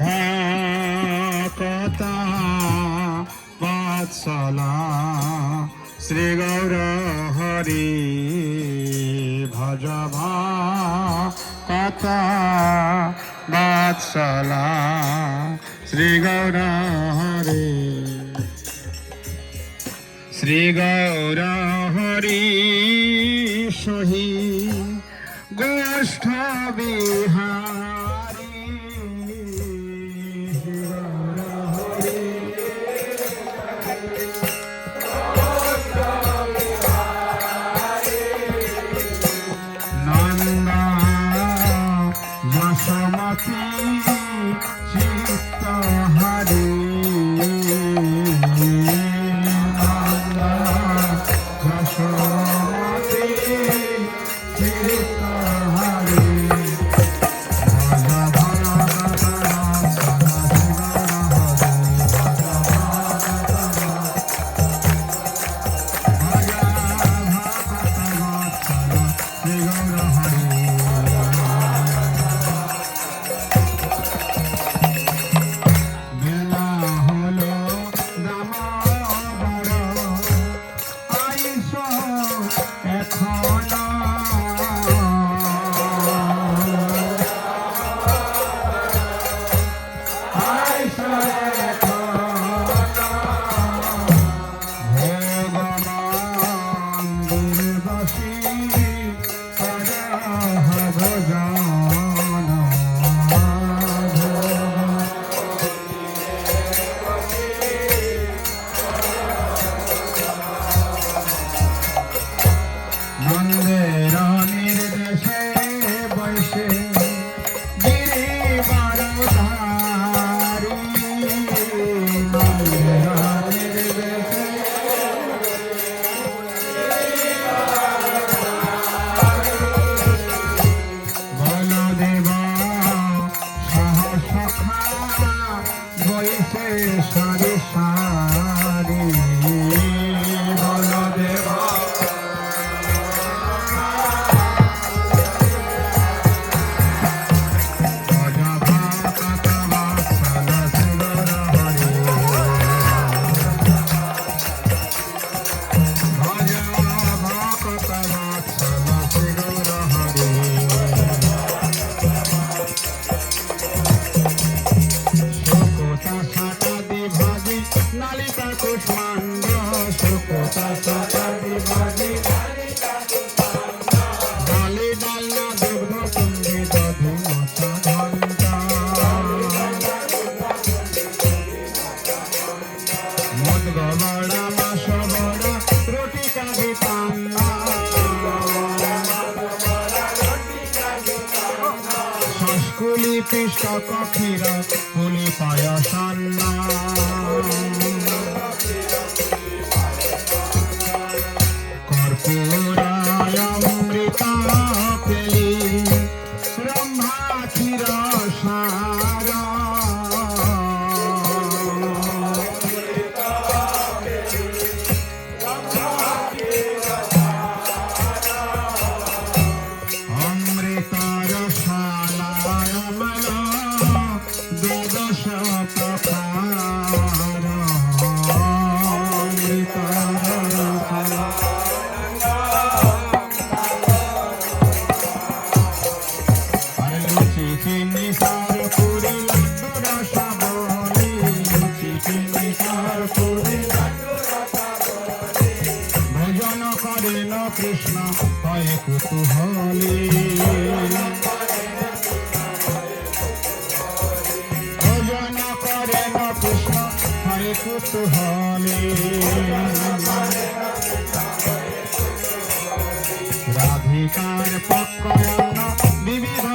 ভকতা বৎসলা শ্রী গৌর হরি ভজ ভকতা বৎসলা শ্রী গৌর হরি শ্রী গৌর হরি সহি গোষ্ঠ বিহারী নন্দ যশোমতী চিত্ত হরি নন্দ যশোমতী চিত্ত হরি সারি সারি বলদেব নালিকা কুষ্মাণ্ড সুকোতা সাতাদি ভাগি ডালে ডালনা দুগ্ধ কুণ্ডে দধি মশা ঘণ্টা মদ গবড়া মাস বড়া রুটি কাঁদি পান্না সংস্কুলি পিষ্ট কক্ষীরা পুলি পায়সান্না কর্পূরায় অমৃতা পেলি ব্রহ্মা ক্ষীর সার অমৃতার শালায় অমল দ্বাদশ প্রকার অমৃতার চিনি সার পুরি লাড্ডু রসাবলি চিনি সার পুরি ভোজন করেন কৃষ্ণ হয় কুতূহলী ভোজন করেন কৃষ্ণ হয় কুতূহলী রাধিকার পক্ষ বিবিধ